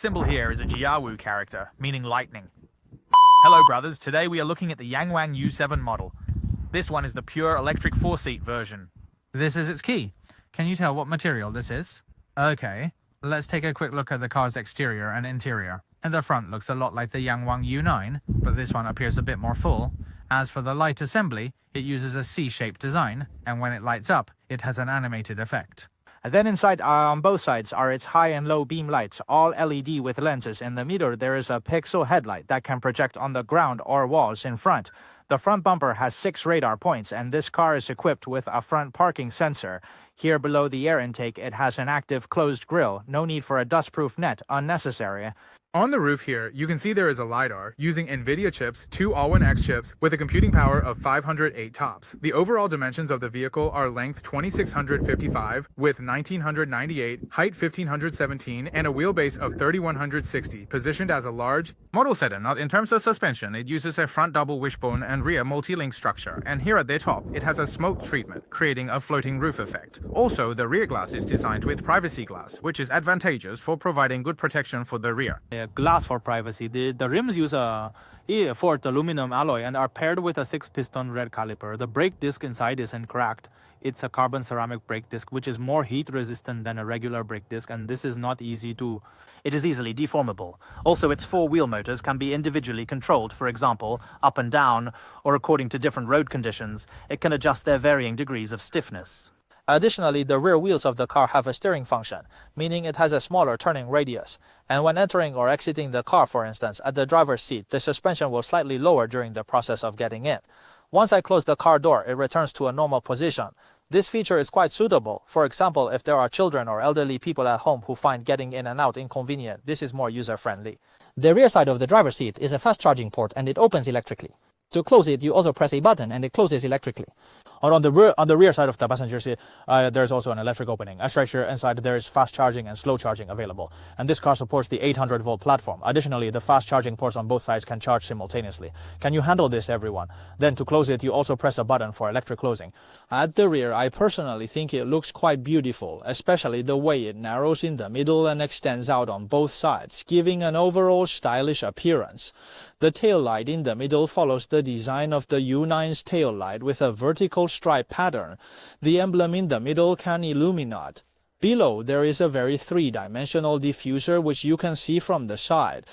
Symbol here is a Jiawu character, meaning lightning. Hello brothers, today we are looking at the Yangwang U7 model. This one is the pure electric 4-seat version. This is its key. Can you tell what material this is? Okay, let's take a quick look at the car's exterior and interior. And the front looks a lot like the Yangwang U9, but this one appears a bit more full. As for the light assembly, it uses a C-shaped design, and when it lights up, it has an animated effect. And then inside on both sides are its high and low beam lights, all LED with lenses. In the middle, there is a pixel headlight that can project on the ground or walls in front. The front bumper has 6 radar points, and this car is equipped with a front parking sensor. Here below the air intake, it has an active closed grille. No need for a dustproof net, unnecessary. On the roof here, you can see there is a LiDAR using NVIDIA chips, 2 All-1X chips with a computing power of 508 tops. The overall dimensions of the vehicle are length 2655 width 1998, height 1517, and a wheelbase of 3160, positioned as a large model sedan. In terms of suspension, it uses a front double wishbone and rear multi-link structure, and here at the top, it has a smoke treatment, creating a floating roof effect. Also, the rear glass is designed with privacy glass, which is advantageous for providing good protection for the rear. Glass for privacy. The rims use a forged aluminum alloy and are paired with a 6-piston red caliper. The brake disc inside isn't cracked. It's a carbon ceramic brake disc, which is more heat resistant than a regular brake disc, and this is not easy to... It is easily deformable. Also, its 4 wheel motors can be individually controlled, for example, up and down, or according to different road conditions, it can adjust their varying degrees of stiffness. Additionally, the rear wheels of the car have a steering function, meaning it has a smaller turning radius. And when entering or exiting the car, for instance, at the driver's seat, the suspension will slightly lower during the process of getting in. Once I close the car door, it returns to a normal position. This feature is quite suitable. For example, if there are children or elderly people at home who find getting in and out inconvenient, this is more user-friendly. The rear side of the driver's seat is a fast charging port, and it opens electrically. To close it, you also press a button and it closes electrically. On the rear side of the passenger seat, there's also an electric opening. As right here inside, there is fast charging and slow charging available. And this car supports the 800-volt platform. Additionally, the fast charging ports on both sides can charge simultaneously. Can you handle this, everyone? Then to close it, you also press a button for electric closing. At the rear, I personally think it looks quite beautiful, especially the way it narrows in the middle and extends out on both sides, giving an overall stylish appearance. The tail light in the middle follows the design of the U9's tail light with a vertical stripe pattern. The emblem in the middle can illuminate. Below, there is a very 3-dimensional diffuser which you can see from the side.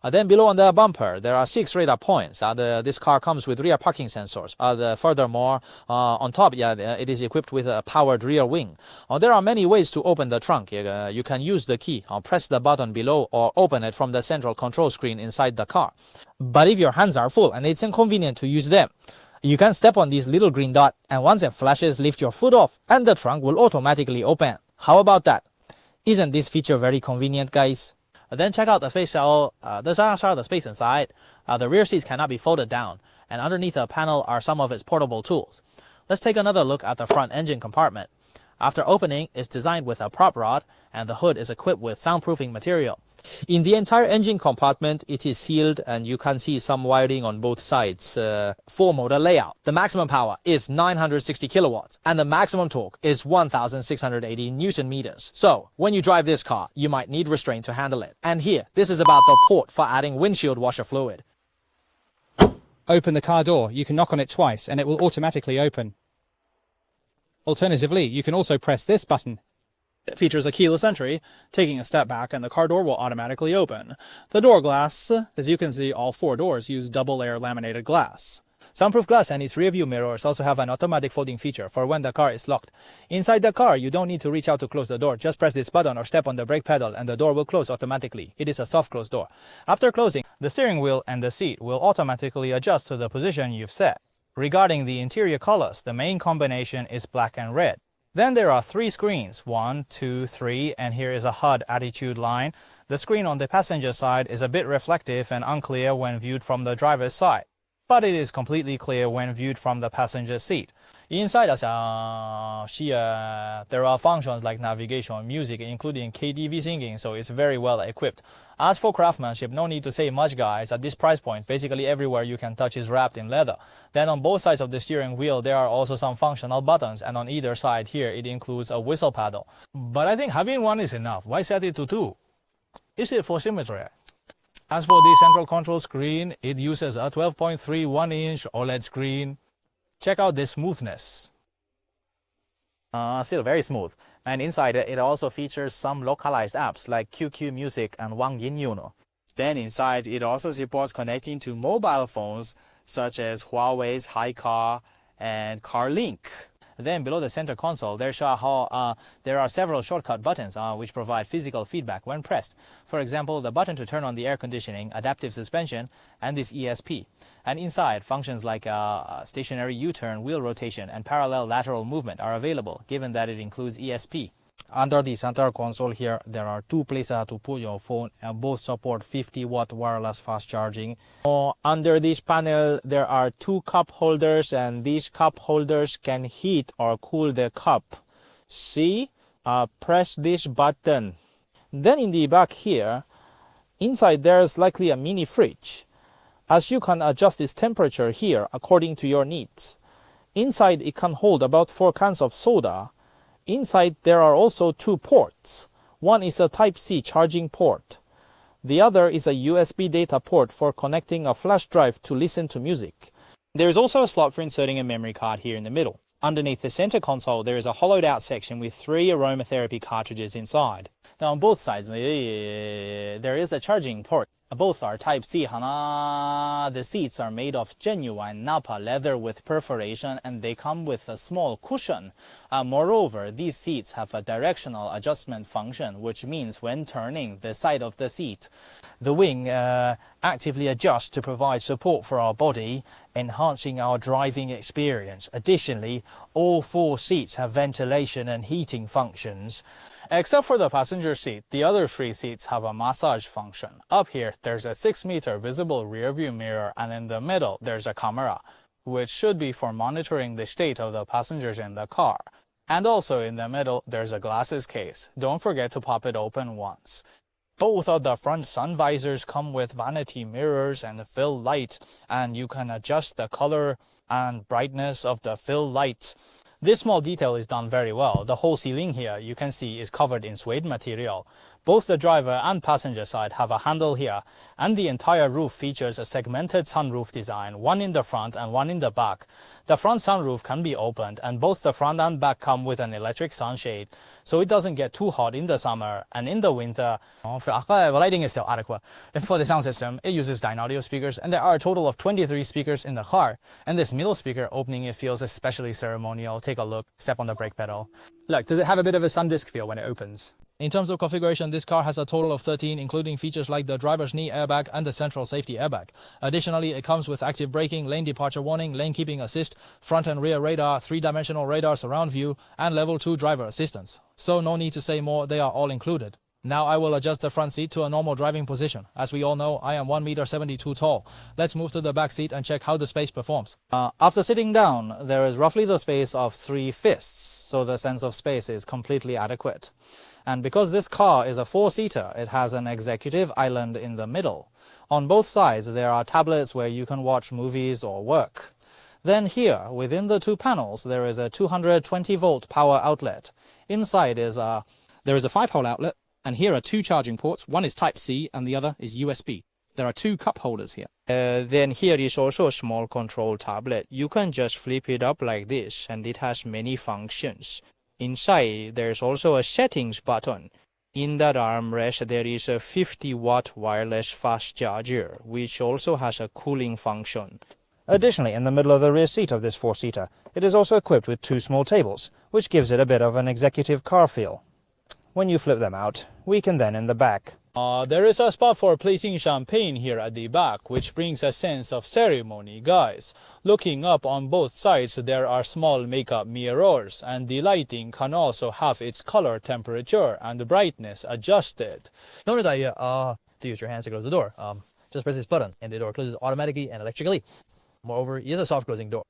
Then below on the bumper, there are 6 radar points. This car comes with rear parking sensors. Furthermore, on top, it is equipped with a powered rear wing. There are many ways to open the trunk. You can use the key, press the button below, or open it from the central control screen inside the car. But if your hands are full and it's inconvenient to use them, you can step on this little green dot, and once it flashes, lift your foot off, and the trunk will automatically open. How about that? Isn't this feature very convenient, guys? Then check out the space shell. There's also the space inside. The rear seats cannot be folded down, and underneath the panel are some of its portable tools. Let's take another look at the front engine compartment. After opening, it's designed with a prop rod, and the hood is equipped with soundproofing material. In the entire engine compartment, it is sealed, and you can see some wiring on both sides. 4-motor layout. The maximum power is 960 kilowatts, and the maximum torque is 1,680 Newton meters. So, when you drive this car, you might need restraint to handle it. And here, this is about the port for adding windshield washer fluid. Open the car door. You can knock on it twice, and it will automatically open. Alternatively, you can also press this button. It features a keyless entry. Taking a step back and the car door will automatically open. The door glass, as you can see, all 4 doors use double-layer laminated glass. Soundproof glass and its rearview mirrors also have an automatic folding feature for when the car is locked. Inside the car, you don't need to reach out to close the door. Just press this button or step on the brake pedal and the door will close automatically. It is a soft close door. After closing, the steering wheel and the seat will automatically adjust to the position you've set. Regarding the interior colors, the main combination is black and red. Then there are 3 screens, 1, 2, 3, and here is a HUD attitude line. The screen on the passenger side is a bit reflective and unclear when viewed from the driver's side, but it is completely clear when viewed from the passenger seat. Inside there are functions like navigation, music, including KTV singing, so it's very well equipped. As for craftsmanship, no need to say much, guys. At this price point, basically everywhere you can touch is wrapped in leather. Then on both sides of the steering wheel, there are also some functional buttons, and on either side here, it includes a whistle paddle. But I think having one is enough. Why set it to 2? Is it for symmetry? As for the central control screen, it uses a 12.31-inch OLED screen. Check out this smoothness. Still very smooth. And inside it also features some localized apps like QQ Music and Wangyin Yuno. Then inside it also supports connecting to mobile phones such as Huawei's HiCar and CarLink. Then below the center console, there are several shortcut buttons which provide physical feedback when pressed. For example, the button to turn on the air conditioning, adaptive suspension, and this ESP. And inside, functions like stationary U-turn, wheel rotation, and parallel lateral movement are available, given that it includes ESP. Under the center console here, there are two places to put your phone, and both support 50-watt wireless fast charging. Under this panel, there are two cup holders, and these cup holders can heat or cool the cup. See? Press this button. Then in the back here, inside there is likely a mini fridge, as you can adjust its temperature here according to your needs. Inside it can hold about 4 cans of soda. Inside there are also two ports. One is a Type-C charging port. The other is a USB data port for connecting a flash drive to listen to music. There is also a slot for inserting a memory card here in the middle. Underneath the center console, there is a hollowed out section with 3 aromatherapy cartridges inside. Now on both sides, there is a charging port. Both are Type-C. The seats are made of genuine Napa leather with perforation, and they come with a small cushion. Moreover, these seats have a directional adjustment function, which means when turning the side of the seat, the wing actively adjusts to provide support for our body, enhancing our driving experience. Additionally, all 4 seats have ventilation and heating functions. Except for the passenger seat, the other 3 seats have a massage function. Up here, there's a 6-meter visible rearview mirror, and in the middle, there's a camera, which should be for monitoring the state of the passengers in the car. And also in the middle, there's a glasses case. Don't forget to pop it open once. Both of the front sun visors come with vanity mirrors and fill light, and you can adjust the color and brightness of the fill light. This small detail is done very well. The whole ceiling here, you can see, is covered in suede material. Both the driver and passenger side have a handle here, and the entire roof features a segmented sunroof design, one in the front and one in the back. The front sunroof can be opened, and both the front and back come with an electric sunshade, so it doesn't get too hot in the summer, and in the winter, the lighting is still adequate. For the sound system, it uses Dynaudio speakers, and there are a total of 23 speakers in the car, and this middle speaker opening, it feels especially ceremonial. Take a look, step on the brake pedal. Look, does it have a bit of a SanDisk feel when it opens? In terms of configuration, this car has a total of 13, including features like the driver's knee airbag and the central safety airbag. Additionally, it comes with active braking, lane departure warning, lane keeping assist, front and rear radar, 3-dimensional radar surround view, and level 2 driver assistance. So no need to say more, they are all included. Now I will adjust the front seat to a normal driving position. As we all know, I am 1.72 meters tall. Let's move to the back seat and check how the space performs. After sitting down, there is roughly the space of 3 fists, so the sense of space is completely adequate. And because this car is a 4-seater, it has an executive island in the middle. On both sides, there are tablets where you can watch movies or work. Then here, within the 2 panels, there is a 220-volt power outlet. Inside there is a 5-hole outlet, and here are 2 charging ports. One is Type-C and the other is USB. There are 2 cup holders here. Then here is also a small control tablet. You can just flip it up like this, and it has many functions. Inside, there's also a settings button. In that armrest, there is a 50-watt wireless fast charger, which also has a cooling function. Additionally, in the middle of the rear seat of this 4-seater, it is also equipped with 2 small tables, which gives it a bit of an executive car feel. When you flip them out, we can then in the back. There is a spot for placing champagne here at the back, which brings a sense of ceremony, guys. Looking up on both sides, there are small makeup mirrors, and the lighting can also have its color temperature and brightness adjusted. No need to use your hands to close the door. Just press this button, and the door closes automatically and electrically. Moreover, it is a soft closing door.